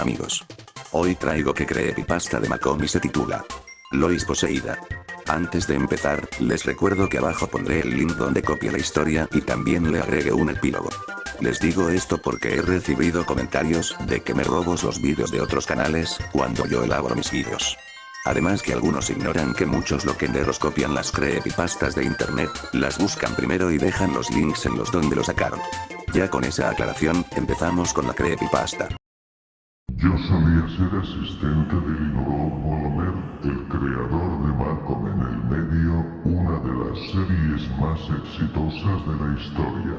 amigos. Hoy traigo que creepypasta de Malcolm y se titula Lois poseída. Antes de empezar, les recuerdo que abajo pondré el link donde copie la historia y también le agregue un epílogo. Les digo esto porque he recibido comentarios de que me robo los vídeos de otros canales cuando yo elaboro mis vídeos. Además que algunos ignoran que muchos loquenderos copian las creepypastas de internet, las buscan primero y dejan los links en los donde lo sacaron. Ya con esa aclaración, empezamos con la creepypasta. Yo solía ser asistente de Linoroth Bolomer, el creador de Malcolm en el medio, una de las series más exitosas de la historia.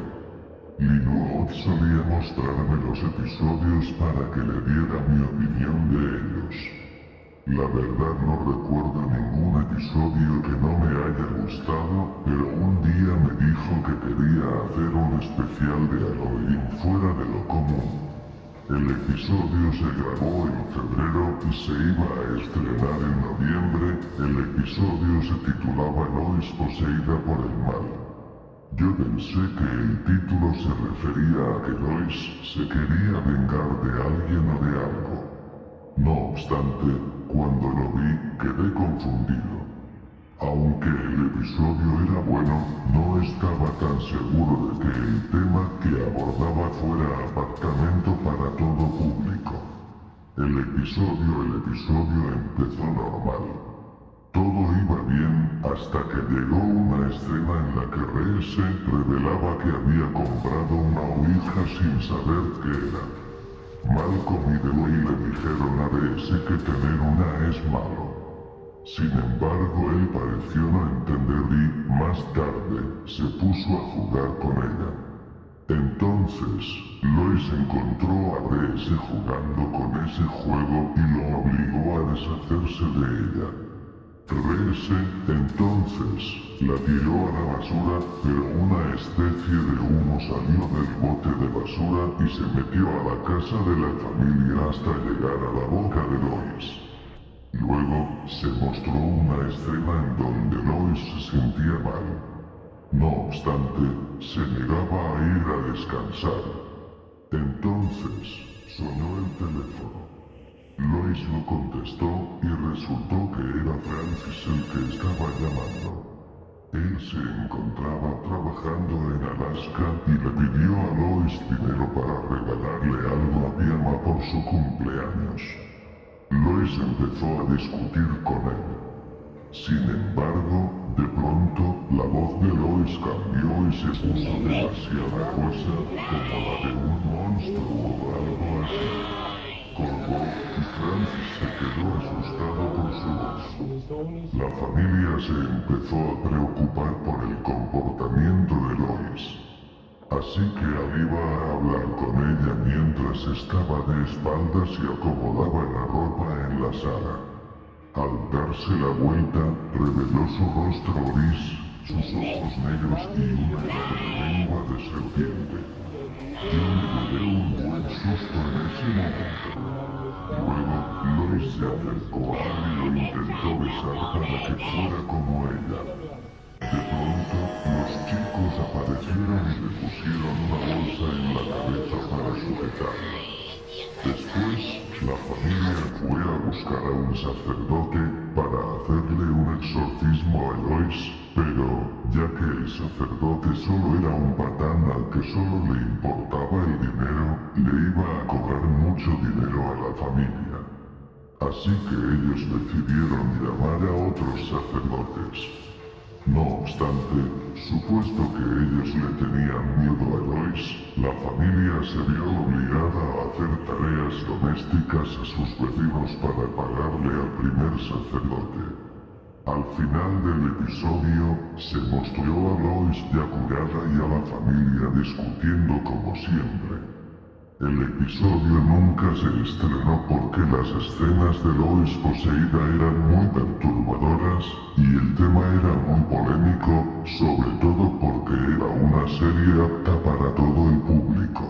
Linoroth solía mostrarme los episodios para que le diera mi opinión de ellos. La verdad no recuerdo ningún episodio que no me haya gustado, pero un día me dijo que quería hacer un especial de Halloween fuera de lo común. El episodio se grabó en febrero y se iba a estrenar en noviembre. El episodio se titulaba Lois poseída por el mal. Yo pensé que el título se refería a que Lois se quería vengar de alguien o de algo. No obstante, cuando lo vi, quedé confundido. Aunque el episodio era bueno, no estaba tan seguro de que el tema que abordaba fuera apartamento para todo público. El episodio empezó normal. Todo iba bien hasta que llegó una escena en la que Reese revelaba que había comprado una ouija sin saber qué era. Malcolm y Dewey le dijeron a Reese que tener una es malo. Sin embargo, él pareció no entender y, más tarde, se puso a jugar con ella. Entonces, Lois encontró a Reese jugando con ese juego y lo obligó a deshacerse de ella. Reese, entonces, la tiró a la basura, pero una especie de humo salió del bote de basura y se metió a la casa de la familia hasta llegar a la boca de Lois. Luego, se mostró una escena en donde Lois se sentía mal. No obstante, se negaba a ir a descansar. Entonces, sonó el teléfono. Lois lo contestó y resultó que era Francis el que estaba llamando. Él se encontraba trabajando en Alaska y le pidió a Lois dinero para regalarle algo a Piama por su cumpleaños. Lois empezó a discutir con él. Sin embargo, de pronto, la voz de Lois cambió y se puso demasiado gruesa, como la de un monstruo o algo así. Colgó y Francis se quedó asustado por su voz. La familia se empezó a preocupar por el comportamiento de Lois. Así que iba a hablar con ella mientras estaba de espaldas y acomodaba la ropa en la sala. Al darse la vuelta, reveló su rostro gris, sus ojos negros y una enorme lengua de serpiente. Yo me llevé un buen susto en ese momento. Luego, Lois se acercó a él y lo intentó besar para que fuera como ella. De pronto, los chicos aparecieron y le pusieron una bolsa en la cabeza para sujetarla. Después, la familia fue a buscar a un sacerdote para hacerle un exorcismo a Lois, pero, ya que el sacerdote solo era un patán al que solo le importaba el dinero, le iba a cobrar mucho dinero a la familia. Así que ellos decidieron llamar a otros sacerdotes. No obstante, supuesto que ellos le tenían miedo a Lois, la familia se vio obligada a hacer tareas domésticas a sus vecinos para pagarle al primer sacerdote. Al final del episodio, se mostró a Lois ya curada y a la familia discutiendo como siempre. El episodio nunca se estrenó porque las escenas de Lois poseída eran muy perturbadoras y el tema era muy polémico, sobre todo porque era una serie apta para todo el público.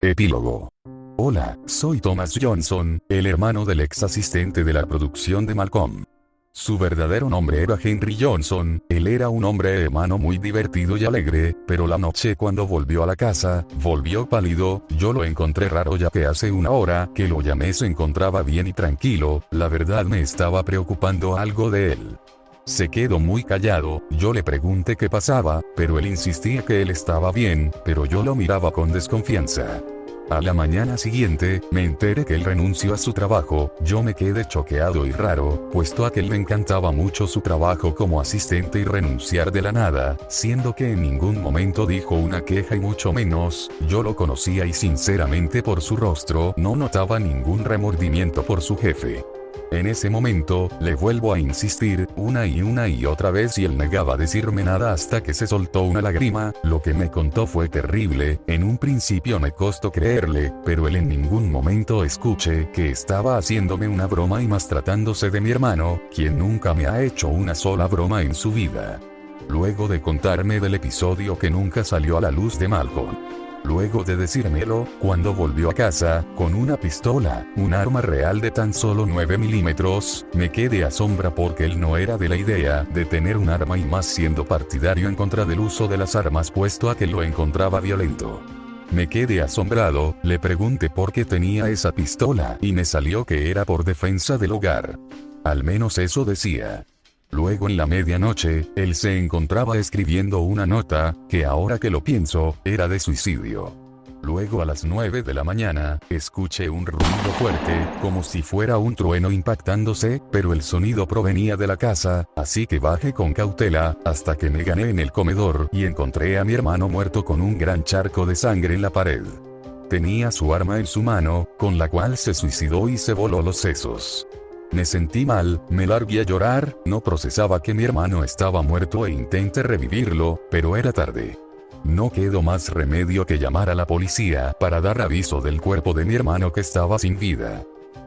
Epílogo. Hola, soy Thomas Johnson, el hermano del ex asistente de la producción de Malcolm. Su verdadero nombre era Henry Johnson. Él era un hombre hermano muy divertido y alegre, pero la noche cuando volvió a la casa, volvió pálido. Yo lo encontré raro ya que hace una hora que lo llamé se encontraba bien y tranquilo. La verdad me estaba preocupando algo de él. Se quedó muy callado. Yo le pregunté qué pasaba, pero él insistía que él estaba bien, pero yo lo miraba con desconfianza. A la mañana siguiente, me enteré que él renunció a su trabajo. Yo me quedé choqueado y raro, puesto a que él me encantaba mucho su trabajo como asistente y renunciar de la nada, siendo que en ningún momento dijo una queja y mucho menos, yo lo conocía y sinceramente por su rostro no notaba ningún remordimiento por su jefe. En ese momento, le vuelvo a insistir, una y otra vez y él negaba decirme nada hasta que se soltó una lágrima. Lo que me contó fue terrible. En un principio me costó creerle, pero él en ningún momento escuché que estaba haciéndome una broma y más tratándose de mi hermano, quien nunca me ha hecho una sola broma en su vida. Luego de contarme del episodio que nunca salió a la luz de Malcolm. Luego de decírmelo, cuando volvió a casa, con una pistola, un arma real de tan solo 9 milímetros, me quedé asombra porque él no era de la idea de tener un arma y más siendo partidario en contra del uso de las armas puesto a que lo encontraba violento. Me quedé asombrado, le pregunté por qué tenía esa pistola y me salió que era por defensa del hogar. Al menos eso decía. Luego en la medianoche, él se encontraba escribiendo una nota, que ahora que lo pienso, era de suicidio. Luego a las 9 de la mañana, escuché un ruido fuerte, como si fuera un trueno impactándose, pero el sonido provenía de la casa, así que bajé con cautela, hasta que me gané en el comedor y encontré a mi hermano muerto con un gran charco de sangre en la pared. Tenía su arma en su mano, con la cual se suicidó y se voló los sesos. Me sentí mal, me largué a llorar, no procesaba que mi hermano estaba muerto e intenté revivirlo, pero era tarde. No quedó más remedio que llamar a la policía para dar aviso del cuerpo de mi hermano que estaba sin vida.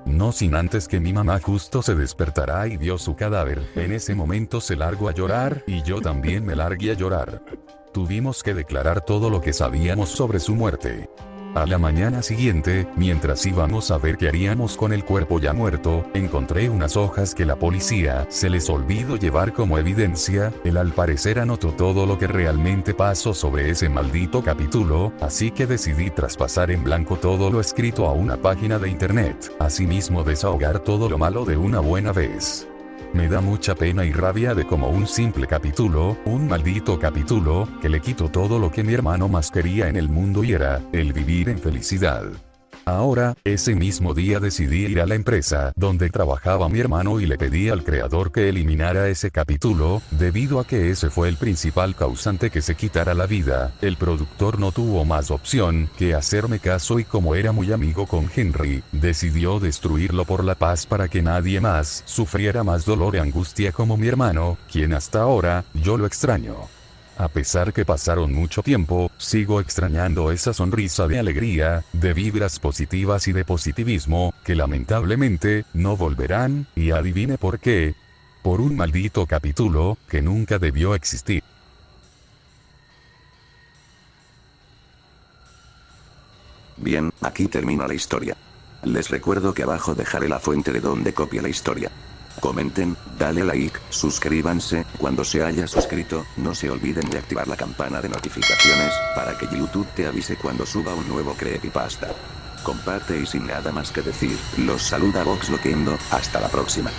No sin antes que mi mamá justo se despertará y vio su cadáver. En ese momento se largó a llorar y yo también me largué a llorar. Tuvimos que declarar todo lo que sabíamos sobre su muerte. A la mañana siguiente, mientras íbamos a ver qué haríamos con el cuerpo ya muerto, encontré unas hojas que la policía se les olvidó llevar como evidencia. Él al parecer anotó todo lo que realmente pasó sobre ese maldito capítulo, así que decidí traspasar en blanco todo lo escrito a una página de internet, asimismo desahogar todo lo malo de una buena vez. Me da mucha pena y rabia de como un simple capítulo, un maldito capítulo, que le quitó todo lo que mi hermano más quería en el mundo y era, el vivir en felicidad. Ahora, ese mismo día decidí ir a la empresa donde trabajaba mi hermano y le pedí al creador que eliminara ese capítulo, debido a que ese fue el principal causante que se quitara la vida. El productor no tuvo más opción que hacerme caso y como era muy amigo con Henry, decidió destruirlo por la paz para que nadie más sufriera más dolor y angustia como mi hermano, quien hasta ahora, yo lo extraño. A pesar que pasaron mucho tiempo, sigo extrañando esa sonrisa de alegría, de vibras positivas y de positivismo, que lamentablemente, no volverán, y adivine por qué. Por un maldito capítulo, que nunca debió existir. Bien, aquí termina la historia. Les recuerdo que abajo dejaré la fuente de donde copia la historia. Comenten, dale like, suscríbanse, cuando se haya suscrito, no se olviden de activar la campana de notificaciones, para que YouTube te avise cuando suba un nuevo creepypasta. Comparte y sin nada más que decir, los saluda Vox Loquendo, hasta la próxima.